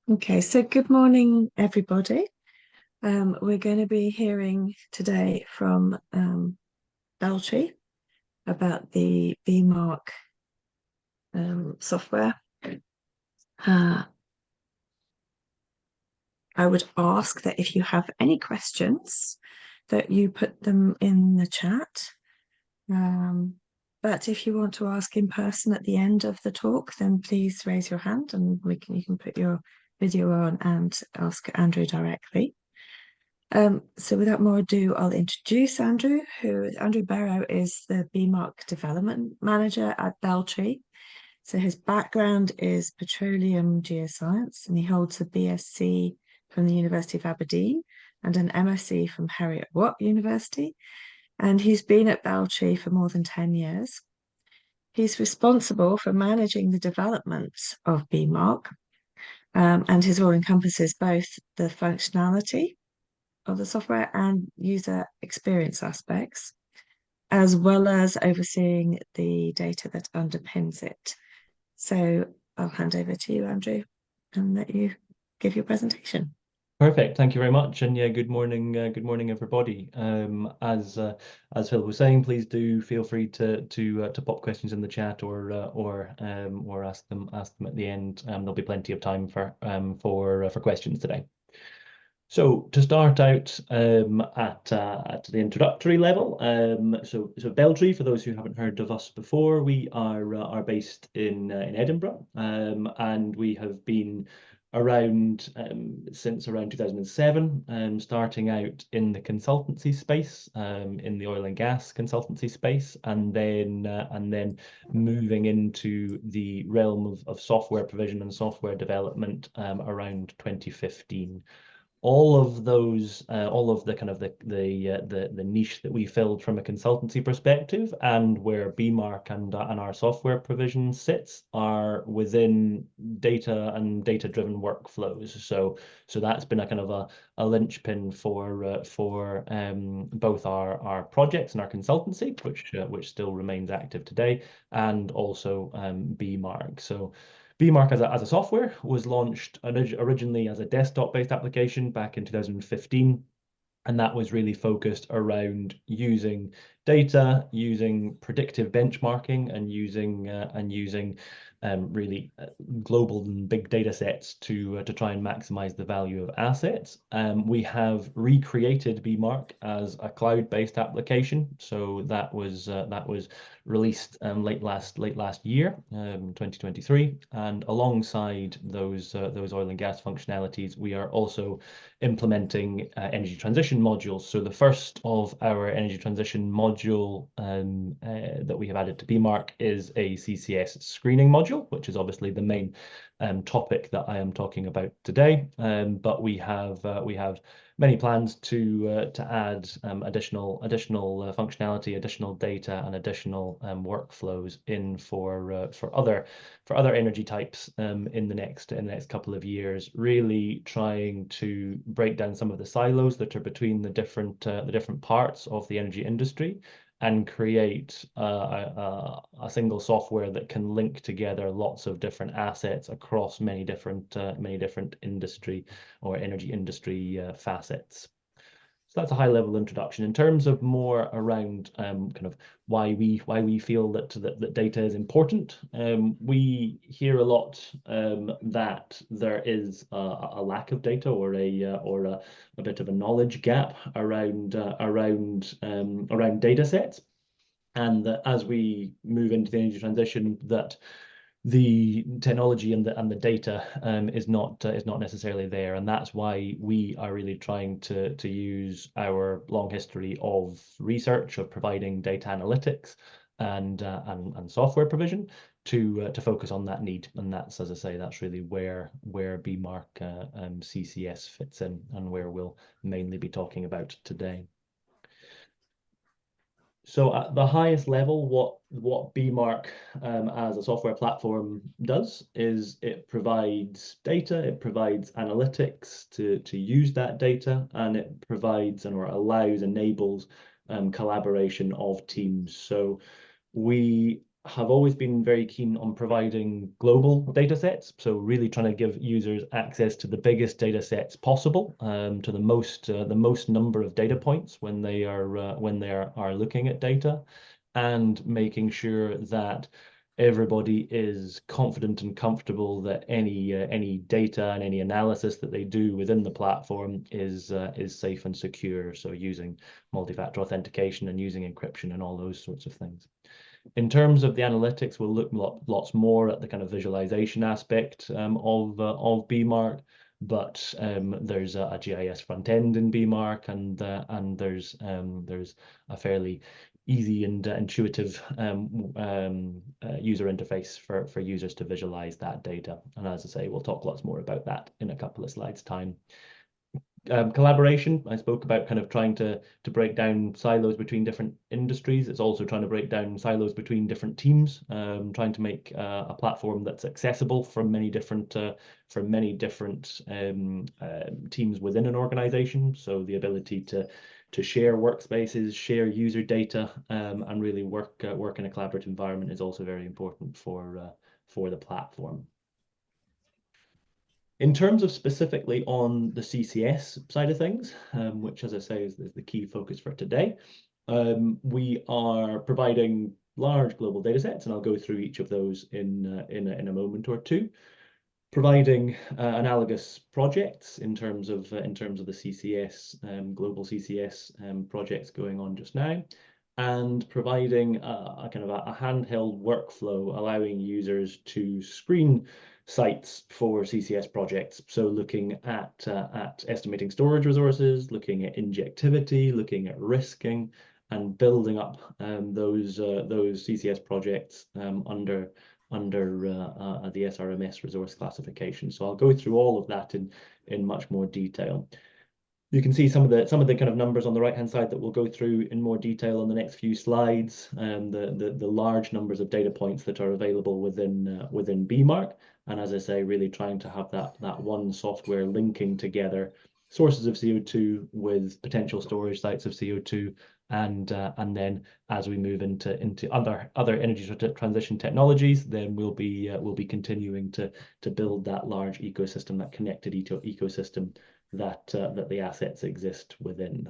Okay, so good morning, everybody. We're going to be hearing today from Belltree about the bMark software. I would ask that if you have any questions, that you put them in the chat. But if you want to ask in person at the end of the talk, then please raise your hand and you can put your video on and ask Andrew directly. So without more ado, I'll introduce Andrew, Andrew Barrow is the bMark Development Manager at Belltree. So his background is petroleum geoscience, and he holds a BSc from the University of Aberdeen and an MSc from Heriot-Watt University. And he's been at Belltree for more than 10 years. He's responsible for managing the development of bMark, and his role encompasses both the functionality of the software and user experience aspects, as well as overseeing the data that underpins it. So I'll hand over to you, Andrew, and let you give your presentation. Perfect. Thank you very much. And yeah, good morning, everybody. As Phil was saying, please do feel free to pop questions in the chat or ask them at the end. There'll be plenty of time for questions today. So to start out at the introductory level, so Belltree, for those who haven't heard of us before, we are based in Edinburgh, and we have been around since around 2007, starting out in the consultancy space, in the oil and gas consultancy space, and then moving into the realm of software provision and software development around 2015. All of those, all of the kind of the niche that we filled from a consultancy perspective, and where bMark and our software provision sits, are within data and data-driven workflows. So that's been a kind of a linchpin for both our projects and our consultancy, which still remains active today, and also bMark. So bMark as a software was launched originally as a desktop-based application back in 2015, and that was really focused around using data, using predictive benchmarking, and using really global and big data sets to try and maximize the value of assets. We have recreated bMark as a cloud-based application, so that was released late last year, 2023, and alongside those oil and gas functionalities, we are also implementing energy transition modules. So the first of our energy transition module that we have added to bMark is a CCS screening module, which is obviously the main topic that I am talking about today. But we have many plans to add additional functionality, additional data, and additional workflows in for other energy types in the next couple of years. Really trying to break down some of the silos that are between the different parts of the energy industry, and create a single software that can link together lots of different assets across many different industry or energy industry facets. So that's a high level introduction. In terms of more around kind of why we feel that data is important, we hear a lot that there is a lack of data, or a bit of a knowledge gap around data sets, and that as we move into the energy transition, that the technology and the data is not necessarily there, and that's why we are really trying to use our long history of research, of providing data analytics and software provision to focus on that need. And that's, as I say, that's really where bMark CCS fits in, and where we'll mainly be talking about today. So at the highest level, what bMark as a software platform does is it provides data, it provides analytics to use that data, and it provides or enables collaboration of teams. So we have always been very keen on providing global data sets, so really trying to give users access to the biggest data sets possible, to the most number of data points when they are looking at data, and making sure that everybody is confident and comfortable that any data and any analysis that they do within the platform is safe and secure. So using multi-factor authentication and using encryption and all those sorts of things. In terms of the analytics, we'll look lots more at the kind of visualization aspect of bMark, but there's a GIS front end in bMark, and there's a fairly easy and intuitive user interface for users to visualize that data. And as I say, we'll talk lots more about that in a couple of slides' time. Collaboration, I spoke about kind of trying to break down silos between different industries. It's also trying to break down silos between different teams, trying to make a platform that's accessible from many different teams within an organization. So the ability to share workspaces, share user data, and really work in a collaborative environment is also very important for the platform. In terms of specifically on the CCS side of things, which, as I say, is the key focus for today, we are providing large global data sets, and I'll go through each of those in a moment or two. Providing analogous projects in terms of the CCS global CCS projects going on just now, and providing a kind of a handheld workflow allowing users to screen sites for CCS projects. So looking at estimating storage resources, looking at injectivity, looking at risking, and building up those CCS projects under the SRMS resource classification. So I'll go through all of that in much more detail. You can see some of the kind of numbers on the right-hand side that we'll go through in more detail on the next few slides, and the large numbers of data points that are available within bMark. And as I say, really trying to have that one software linking together sources of CO2 with potential storage sites of CO2, and then as we move into other energy transition technologies, then we'll be continuing to build that large ecosystem, that connected ecosystem that the assets exist within.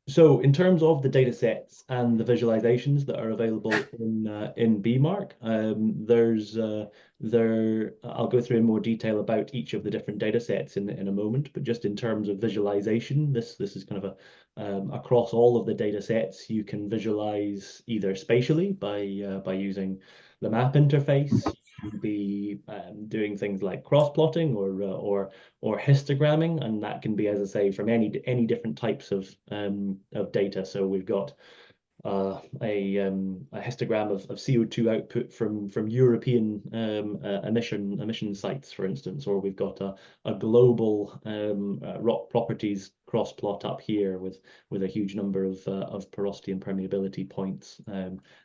So in terms of the data sets and the visualizations that are available in bMark, I'll go through in more detail about each of the different data sets in a moment, but just in terms of visualization, this is kind of across all of the data sets, you can visualize either spatially by using the map interface. You can be doing things like cross-plotting or histogramming, and that can be, as I say, from any different types of data. So we've got a histogram of CO2 output from European emission sites, for instance, or we've got a global rock properties cross plot up here with a huge number of porosity and permeability points,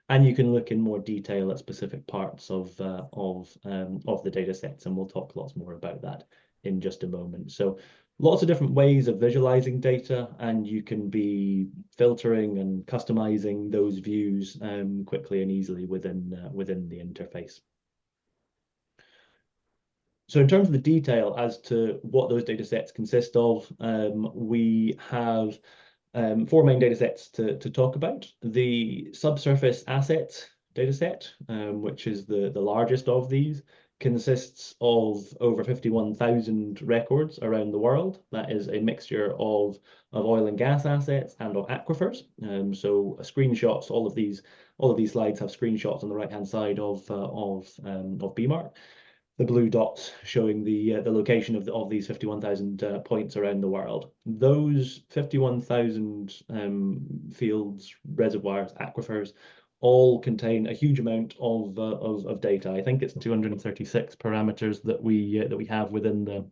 and you can look in more detail at specific parts of the data sets, and we'll talk lots more about that in just a moment. So lots of different ways of visualizing data, and you can be filtering and customizing those views quickly and easily within the interface. So in terms of the detail as to what those data sets consist of, we have four main data sets to talk about. The subsurface asset data set, which is the largest of these, consists of over 51,000 records around the world. That is a mixture of oil and gas assets and of aquifers. So screenshots, all of these slides have screenshots on the right-hand side of bMark. The blue dots showing the location of these 51,000 points around the world. Those 51,000 fields, reservoirs, aquifers, all contain a huge amount of data. I think it's 236 parameters that we have within the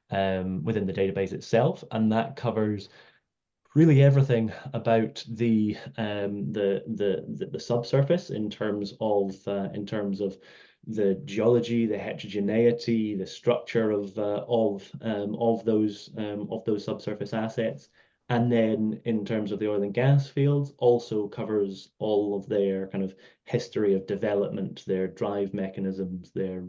database itself, and that covers really everything about the subsurface in terms of the geology, the heterogeneity, the structure of those subsurface assets, And then in terms of the oil and gas fields, also covers all of their kind of history of development, their drive mechanisms, their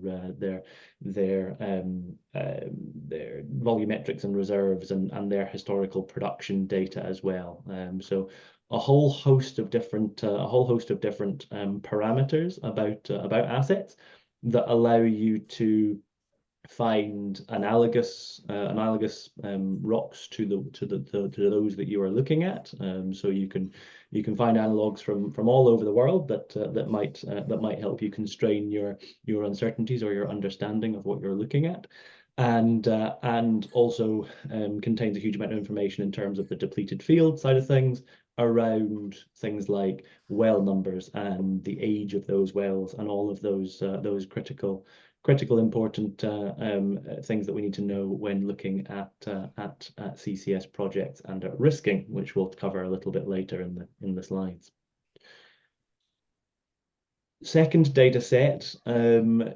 volumetrics and reserves, and their historical production data as well. So a whole host of different parameters about assets that allow you to find analogous rocks to those that you are looking at. So you can find analogs from all over the world that might help you constrain your uncertainties or your understanding of what you're looking at. And also contains a huge amount of information in terms of the depleted field side of things, around things like well numbers and the age of those wells, and all of those critical important things that we need to know when looking at CCS projects and at risking, which we'll cover a little bit later in the slides. Second data set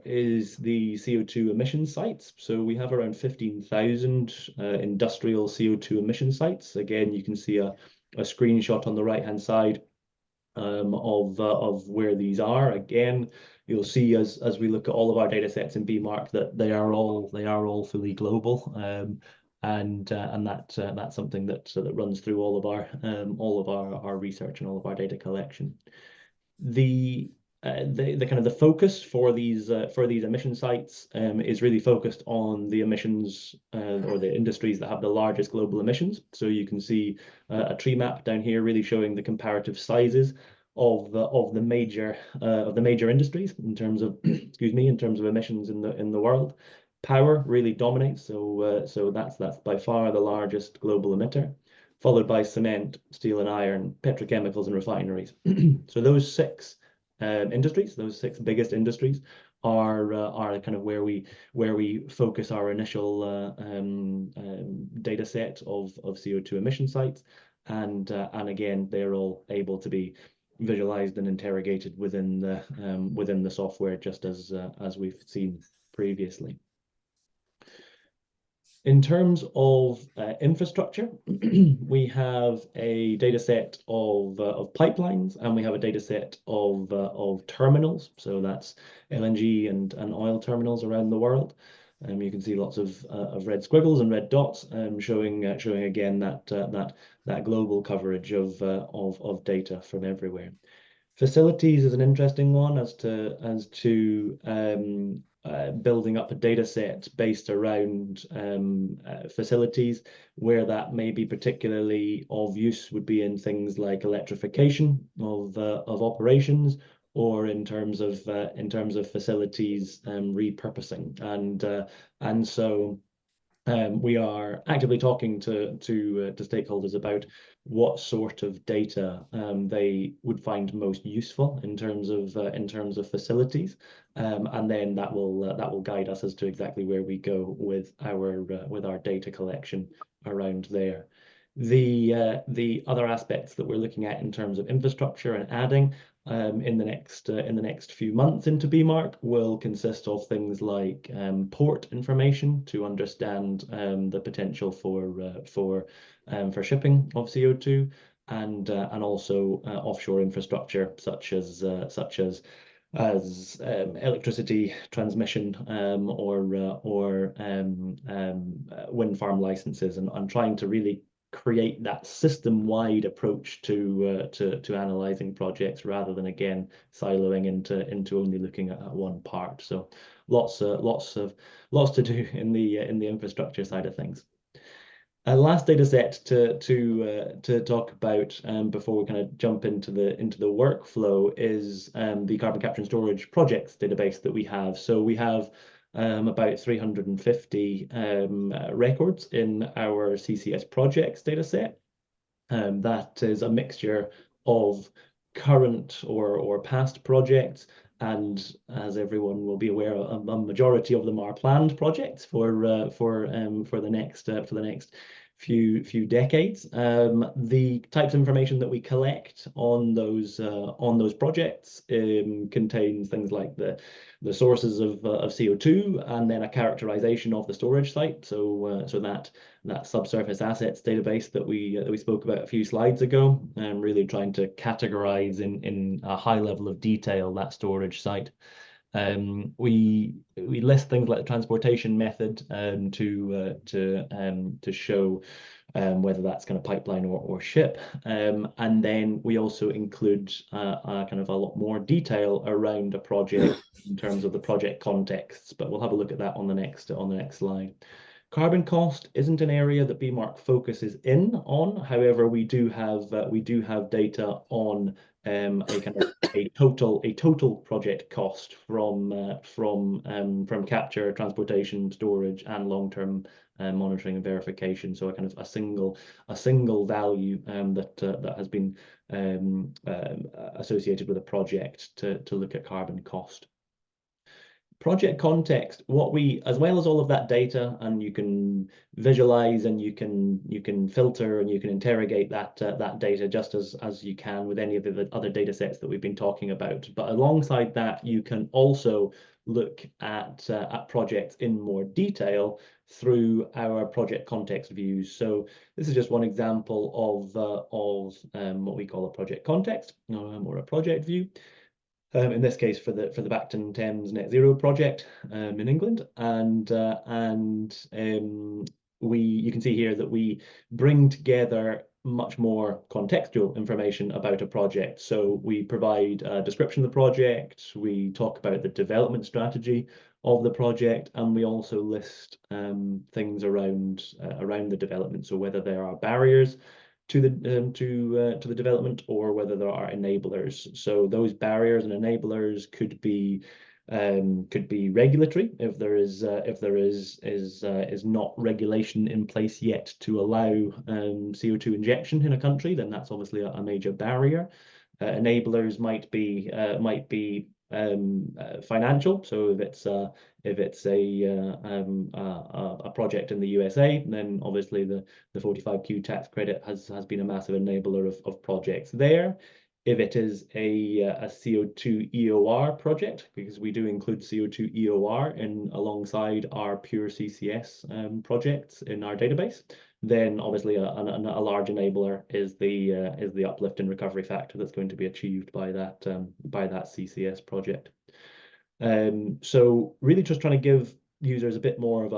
is the CO2 emission sites. So we have around 15,000 industrial CO2 emission sites. Again, you can see a screenshot on the right-hand side of where these are. Again, you'll see as we look at all of our data sets in bMark that they are all fully global, and that's something that runs through all of our research and all of our data collection. The kind of the focus for these emission sites is really focused on the emissions or the industries that have the largest global emissions. So you can see a tree map down here really showing the comparative sizes of the major industries in terms of in terms of emissions in the world. Power really dominates, so that's by far the largest global emitter, followed by cement, steel and iron, petrochemicals and refineries. So those six industries, those six biggest industries, are kind of where we focus our initial data set of CO2 emission sites, and again they're all able to be visualized and interrogated within the software, just as we've seen previously. In terms of infrastructure, we have a data set of pipelines, and we have a data set of terminals. So that's LNG and oil terminals around the world. You can see lots of red squiggles and red dots, showing again that global coverage of data from everywhere. Facilities is an interesting one as to building up a data set based around facilities, where that may be particularly of use would be in things like electrification of operations, or in terms of facilities repurposing, and so we are actively talking to stakeholders about what sort of data they would find most useful in terms of facilities, and then that will guide us as to exactly where we go with our data collection around there. The other aspects that we're looking at in terms of infrastructure and adding in the next few months into bMark will consist of things like port information to understand the potential for shipping of CO2, and also offshore infrastructure such as electricity transmission or wind farm licenses, and trying to really create that system-wide approach to analyzing projects, rather than again siloing into only looking at one part. So lots to do in the infrastructure side of things. Last data set to talk about before we kind of jump into the workflow is the carbon capture and storage projects database that we have. So we have about 350 records in our CCS projects dataset. That is a mixture of current or past projects, and as everyone will be aware, a majority of them are planned projects for the next few decades. The types of information that we collect on those projects contains things like the sources of CO2, and then a characterization of the storage site. So that subsurface assets database that we spoke about a few slides ago, and really trying to categorize in a high level of detail that storage site. We list things like the transportation method to show whether that's kind of pipeline or ship, and then we also include kind of a lot more detail around a project in terms of the project contexts. But we'll have a look at that on the next slide. Carbon cost isn't an area that bMark focuses in on. However, we do have data on a kind of a total project cost from capture, transportation, storage, and long-term monitoring and verification. So a kind of a single value that has been associated with a project to look at carbon cost. Project context, as well as all of that data, and you can visualize and you can filter and you can interrogate that data just as you can with any of the other data sets that we've been talking about. But alongside that, you can also look at projects in more detail through our project context views. So this is just one example of what we call a project context or a project view. In this case, for the Bacton Thames Net Zero project in England, and you can see here that we bring together much more contextual information about a project. So we provide a description of the project, we talk about the development strategy of the project, and we also list things around the development. So whether there are barriers to the development, or whether there are enablers. So those barriers and enablers could be regulatory, if there is not regulation in place yet to allow CO2 injection in a country, then that's obviously a major barrier. Enablers might be financial. So if it's a project in the USA, then obviously the 45Q tax credit has been a massive enabler of projects there. If it is a CO2 EOR project, because we do include CO2 EOR alongside our pure CCS projects in our database, then obviously a large enabler is the uplift in recovery factor that's going to be achieved by that CCS project. So really just trying to give users a bit more of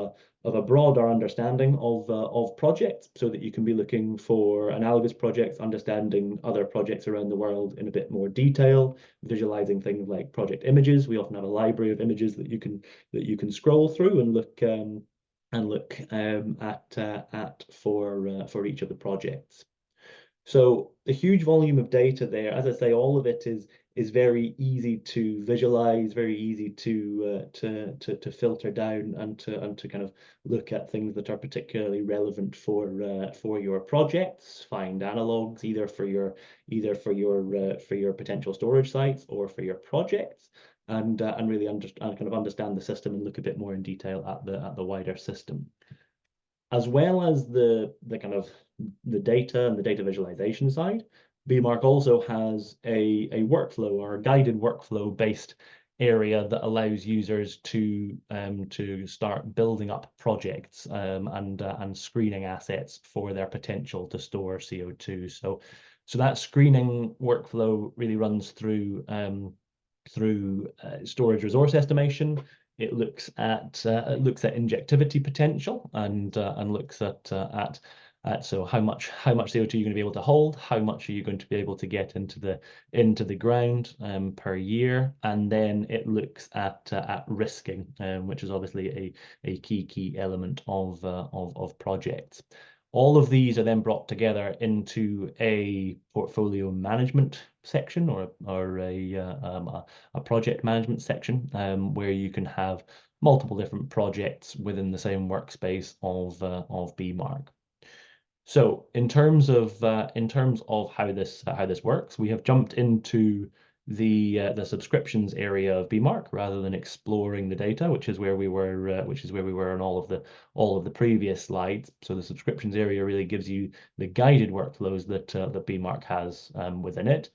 a broader understanding of projects, so that you can be looking for analogous projects, understanding other projects around the world in a bit more detail, visualizing things like project images. We often have a library of images that you can scroll through and look at for each of the projects. So a huge volume of data there. As I say, all of it is very easy to visualize, very easy to filter down and to kind of look at things that are particularly relevant for your projects. Find analogs either for your potential storage sites or for your projects, and really understand the system and look a bit more in detail at the wider system. As well as the kind of the data and the data visualization side, bMark also has a workflow or a guided workflow based area that allows users to start building up projects and screening assets for their potential to store CO2. So that screening workflow really runs through storage resource estimation. It looks at injectivity potential and looks at so how much CO2 you're going to be able to hold, how much are you going to be able to get into the ground per year, and then it looks at risking, which is obviously a key element of projects. All of these are then brought together into a portfolio management section or a project management section, where you can have multiple different projects within the same workspace of bMark. So in terms of how this works, we have jumped into the subscriptions area of bMark rather than exploring the data, which is where we were on all of the previous slides. So the subscriptions area really gives you the guided workflows that bMark has within it.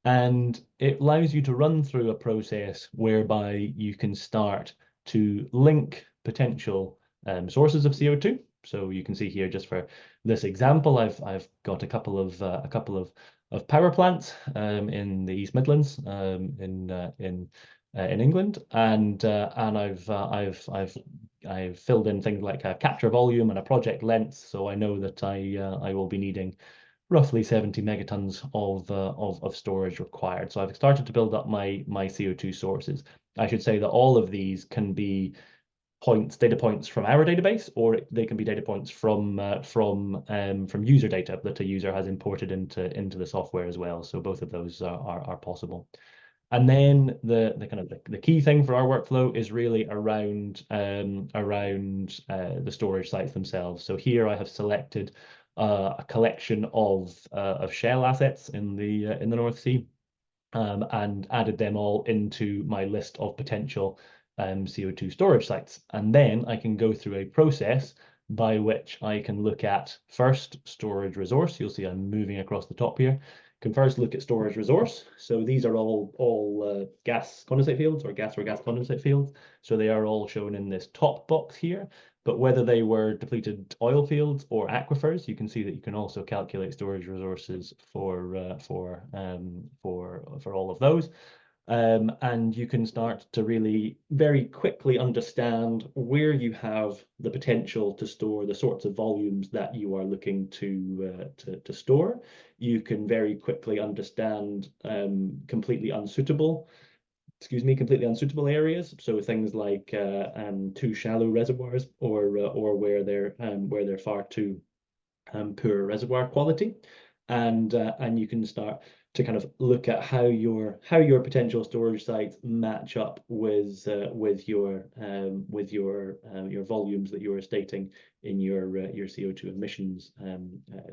And it allows you to run through a process whereby you can start to link potential sources of CO2. So you can see here, just for this example, I've got a couple of power plants in the East Midlands in England, and I've filled in things like a capture volume and a project length, so I know that I will be needing roughly 70 megatons of storage required. So I've started to build up my CO2 sources. I should say that all of these can be data points from our database, or they can be data points from user data that a user has imported into the software as well. So both of those are possible. And then the key thing for our workflow is really around the storage sites themselves. So here I have selected a collection of shell assets in the North Sea, and added them all into my list of potential CO2 storage sites. And then I can go through a process by which I can look at first storage resource. You'll see I'm moving across the top here. Can first look at storage resource. So these are all gas condensate fields, or gas condensate fields. So they are all shown in this top box here. But whether they were depleted oil fields or aquifers, you can see that you can also calculate storage resources for all of those. And you can start to really very quickly understand where you have the potential to store the sorts of volumes that you are looking to store. You can very quickly understand completely unsuitable areas. So things like too shallow reservoirs, or where they're far too poor reservoir quality, and you can start to kind of look at how your potential storage sites match up with your volumes that you are stating in your CO2 emissions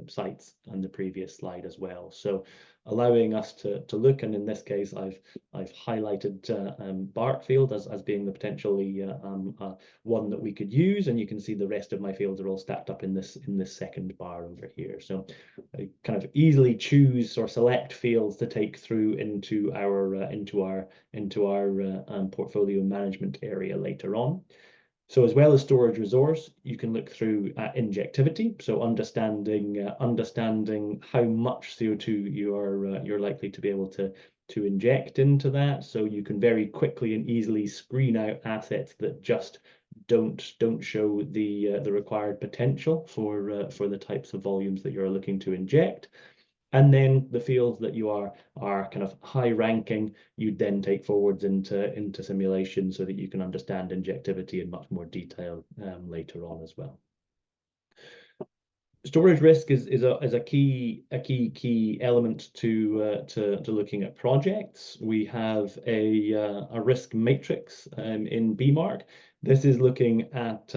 sites on the previous slide as well. So allowing us to look, and in this case I've highlighted BARC field as being the potentially one that we could use, and you can see the rest of my fields are all stacked up in this second bar over here. So I kind of easily choose or select fields to take through into our portfolio management area later on. So as well as storage resource, you can look through injectivity. So understanding how much CO2 you're likely to be able to inject into that. So you can very quickly and easily screen out assets that just don't show the required potential for the types of volumes that you're looking to inject. And then the fields that you are kind of high ranking, you then take forwards into simulation so that you can understand injectivity in much more detail later on as well. Storage risk is a key element to looking at projects. We have a risk matrix in bMark. This is looking at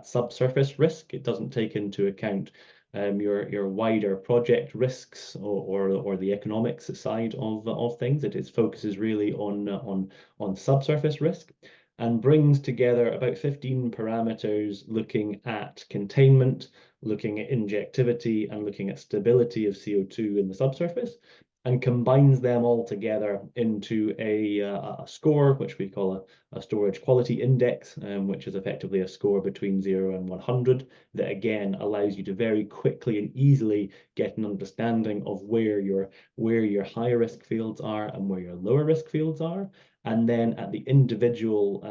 subsurface risk. It doesn't take into account your wider project risks or the economics side of things. It focuses really on subsurface risk, and brings together about 15 parameters looking at containment, looking at injectivity, and looking at stability of CO2 in the subsurface, and combines them all together into a score, which we call a storage quality index, which is effectively a score between 0 and 100, that again allows you to very quickly and easily get an understanding of where your high risk fields are and where your lower risk fields are. And then at the individual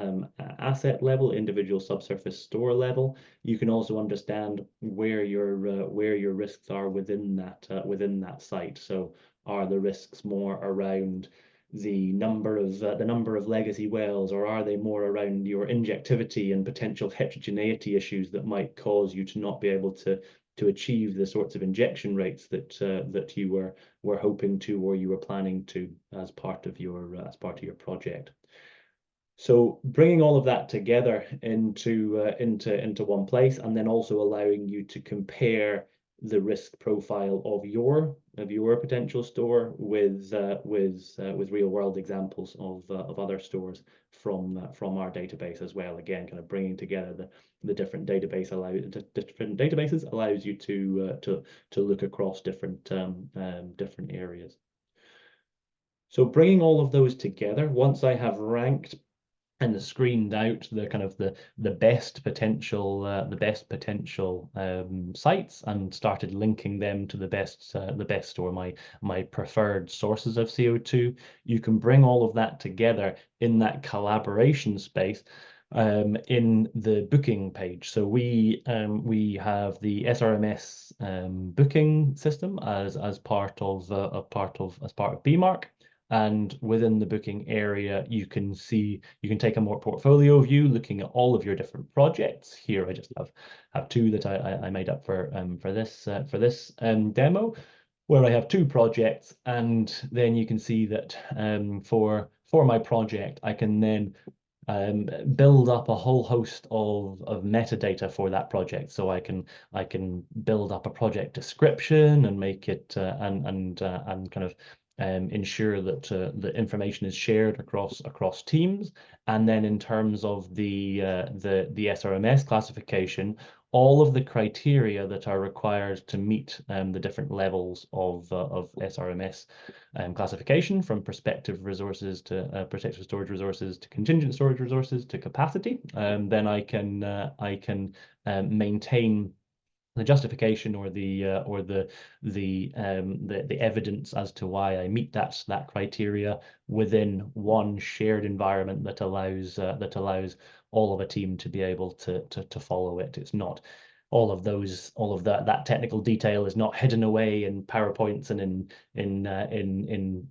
asset level, individual subsurface store level, you can also understand where your risks are within that site. So are the risks more around the number of legacy wells, or are they more around your injectivity and potential heterogeneity issues that might cause you to not be able to achieve the sorts of injection rates that you were hoping to, or you were planning to, as part of your project. So bringing all of that together into one place, and then also allowing you to compare the risk profile of your your potential store with real world examples of other stores from our database as well. Again, kind of bringing together the different different databases allows you to look across different different areas. So bringing all of those together, once I have ranked and screened out the kind of the best potential sites and started linking them to the best or my preferred sources of CO2, you can bring all of that together in that collaboration space in the booking page. So we have the SRMS booking system as part of bMark. And within the booking area, you can take a more portfolio view, looking at all of your different projects. Here, I just have two that I made up for this demo, where I have two projects, and then you can see that for my project, I can then build up a whole host of metadata for that project. So I can build up a project description and make it and kind of ensure that the information is shared across teams. And then in terms of the SRMS classification, all of the criteria that are required to meet the different levels of SRMS classification, from prospective resources to prospective storage resources to contingent storage resources to capacity, then I can maintain the justification or the evidence as to why I meet that criteria within one shared environment that allows all of a team to be able to follow it. It's not all of that technical detail is not hidden away in PowerPoints and in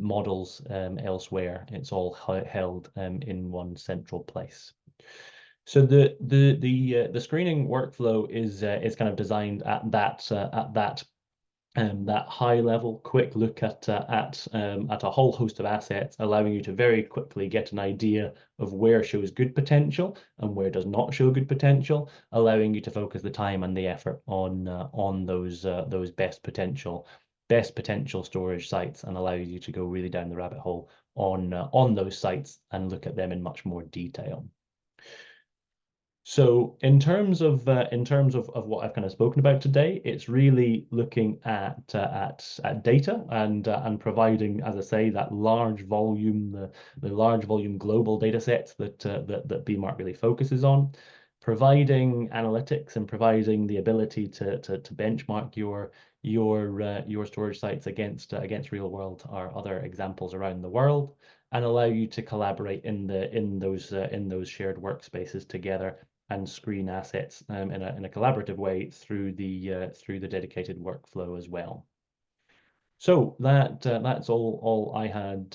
models elsewhere. It's all held in one central place. So the screening workflow is kind of designed at that high level, quick look at a whole host of assets, allowing you to very quickly get an idea of where shows good potential and where does not show good potential, allowing you to focus the time and the effort on those best potential storage sites, and allow you to go really down the rabbit hole on those sites and look at them in much more detail. So in terms of what I've kind of spoken about today, it's really looking at data and providing, as I say, that large volume, the large volume global data sets that bMark really focuses on, providing analytics and providing the ability to benchmark your storage sites against real world or other examples around the world, and allow you to collaborate in those shared workspaces together and screen assets in a collaborative way through the dedicated workflow as well. So that's all I had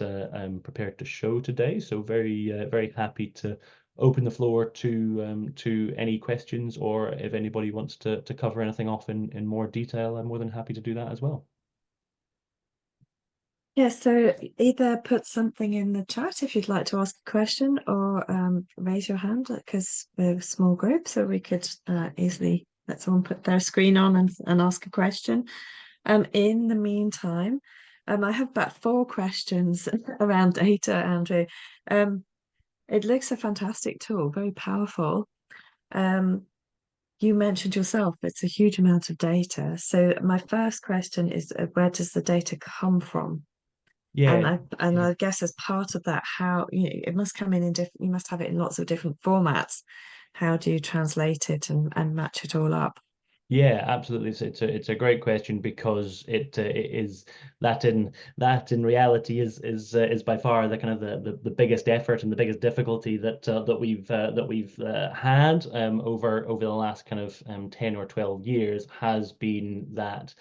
prepared to show today. So very happy to open the floor to any questions, or if anybody wants to cover anything off in more detail, I'm more than happy to do that as well. Yeah, so either put something in the chat if you'd like to ask a question, or raise your hand, because we're a small group, so we could easily let someone put their screen on and ask a question. In the meantime, I have about 4 questions around data, Andrew. It looks a fantastic tool, very powerful. You mentioned yourself, it's a huge amount of data. So my first question is, where does the data come from? Yeah. I guess as part of that, how it must come in different. You must have it in lots of different formats. How do you translate it and match it all up? Yeah, absolutely. It's a great question, because it is that in reality is by far the kind of the biggest effort and the biggest difficulty that we've had over the last kind of 10 or 12 years, has been that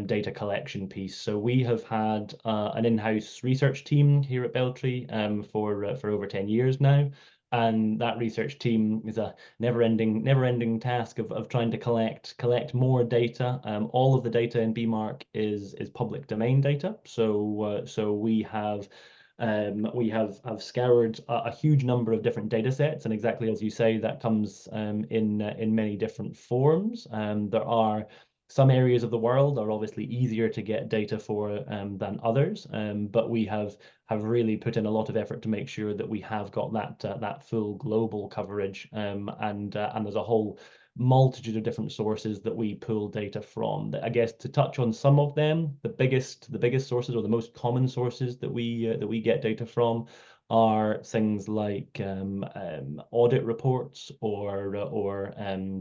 data collection piece. So we have had an in-house research team here at Belltree for over 10 years now. And that research team is a never-ending task of trying to collect more data. All of the data in bMark is public domain data. So we have scoured a huge number of different data sets, and exactly as you say, that comes in many different forms. There are some areas of the world are obviously easier to get data for than others, but we have really put in a lot of effort to make sure that we have got that full global coverage, and there's a whole multitude of different sources that we pull data from. I guess to touch on some of them, the biggest sources, or the most common sources that we get data from, are things like audit reports or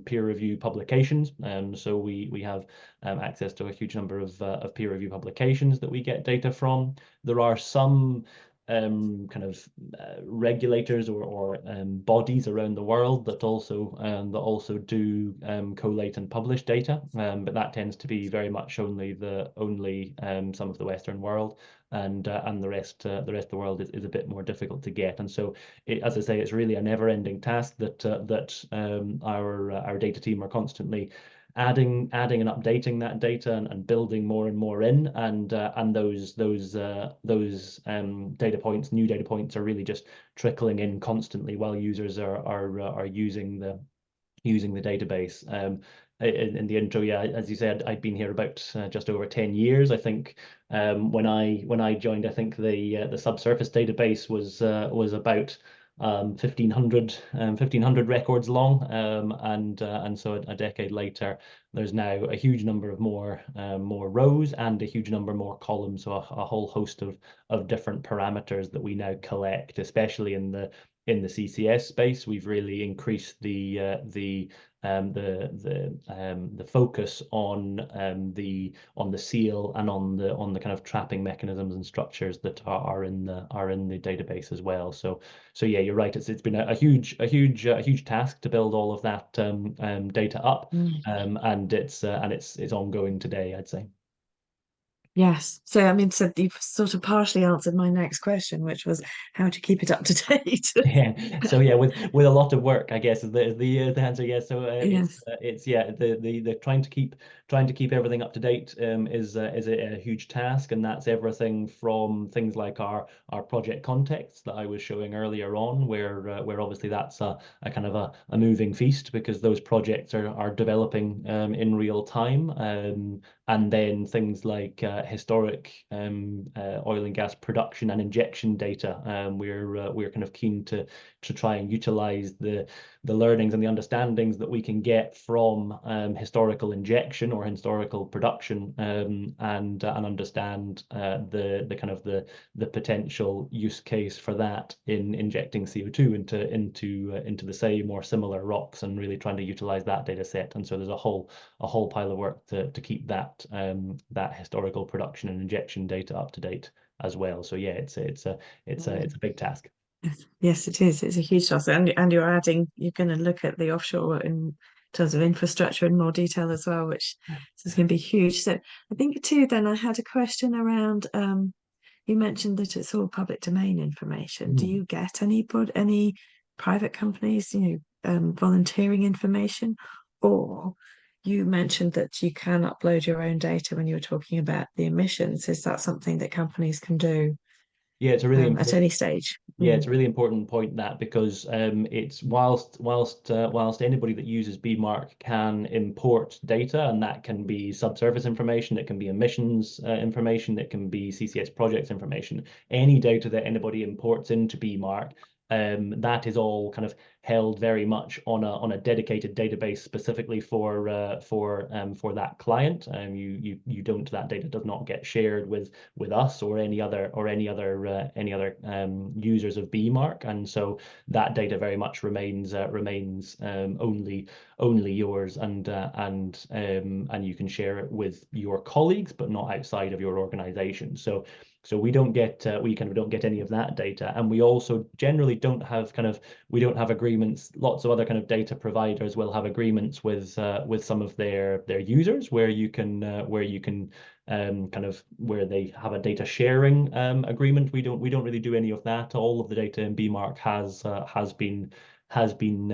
peer review publications. So we have access to a huge number of peer review publications that we get data from. There are some kind of regulators or bodies around the world that also do collate and publish data, but that tends to be very much only some of the Western world, and the rest of the world is a bit more difficult to get. And so, as I say, it's really a never-ending task that our data team are constantly adding and updating that data and building more and more in, and those data points, new data points, are really just trickling in constantly while users are using the database. In the intro, yeah, as you said, I'd been here about just over 10 years. I think when I joined, I think the subsurface database was about 1,500 records long, and so a decade later, there's now a huge number of more rows and a huge number more columns, so a whole host of different parameters that we now collect, especially in the CCS space. We've really increased the focus on the seal and on the kind of trapping mechanisms and structures that are in the database as well. So yeah, you're right. It's been a huge task to build all of that data up, and it's ongoing today, I'd say. Yes. So, I mean, so you've sort of partially answered my next question, which was how to keep it up to date. Yeah. So yeah, with a lot of work, I guess is the answer. Yes. So Yes. it's yeah, the trying to keep everything up to date is a huge task, and that's everything from things like our project context that I was showing earlier on, where obviously that's a kind of a moving feast, because those projects are developing in real time, and then things like historic oil and gas production and injection data. We're kind of keen to try and utilize the learnings and the understandings that we can get from historical injection or historical production, and understand the kind of the potential use case for that in injecting CO2 into the same or similar rocks, and really trying to utilize that data set. And so there's a whole pile of work to keep that historical production and injection data up to date as well. So yeah, it's a big task. Yes, yes, it is. It's a huge task, and you're going to look at the offshore in terms of infrastructure in more detail as well, which is going to be huge. So I think too. Then I had a question around. You mentioned that it's all public domain information. Do Mm. you get any private companies, volunteering information, or you mentioned that you can upload your own data when you were talking about the emissions? Is that something that companies can do Yeah, it's a really at important any stage? Yeah, it's a really important point, that, because it's whilst anybody that uses bMark can import data, and that can be subsurface information, it can be emissions information, it can be CCS projects information. Any data that anybody imports into bMark, that is all kind of held very much on a dedicated database specifically for that client. That data does not get shared with us or any other users of bMark, and so that data very much remains only yours, and you can share it with your colleagues, but not outside of your organization. So we kind of don't get any of that data, and we also generally don't have agreements. Lots of other kind of data providers will have agreements with some of their users, where you can where they have a data sharing agreement. We don't really do any of that. All of the data in bMark has has been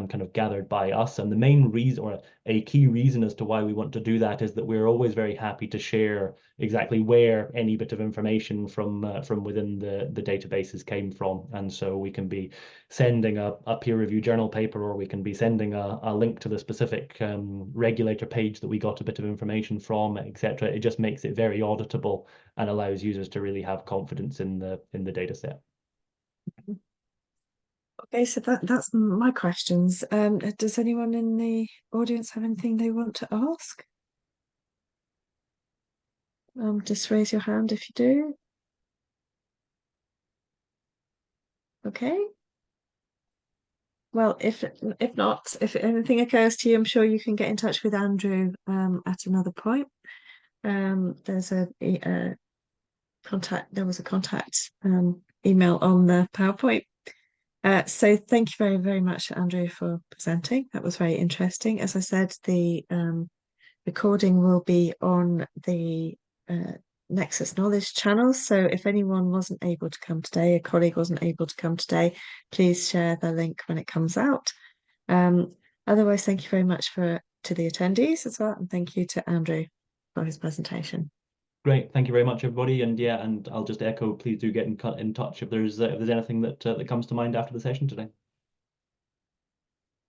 kind of gathered by us. And the main reason, or a key reason as to why we want to do that, is that we're always very happy to share exactly where any bit of information from within the databases came from. And so we can be sending a peer-reviewed journal paper, or we can be sending a link to the specific regulator page that we got a bit of information from, etc. It just makes it very auditable and allows users to really have confidence in the data set. Okay, so that's my questions. Does anyone in the audience have anything they want to ask? Just raise your hand if you do. Okay. Well, if not, if anything occurs to you, I'm sure you can get in touch with Andrew at another point. There's a contact. There was a contact email on the PowerPoint. So thank you very, very much, Andrew, for presenting. That was very interesting. As I said, the recording will be on the NECCUS Knowledge channel. So if anyone wasn't able to come today, a colleague wasn't able to come today, please share the link when it comes out. Otherwise, thank you very much to the attendees as well, and thank you to Andrew for his presentation. Great, thank you very much, everybody. And yeah, and I'll just echo, please do get in touch if there's anything that comes to mind after the session today.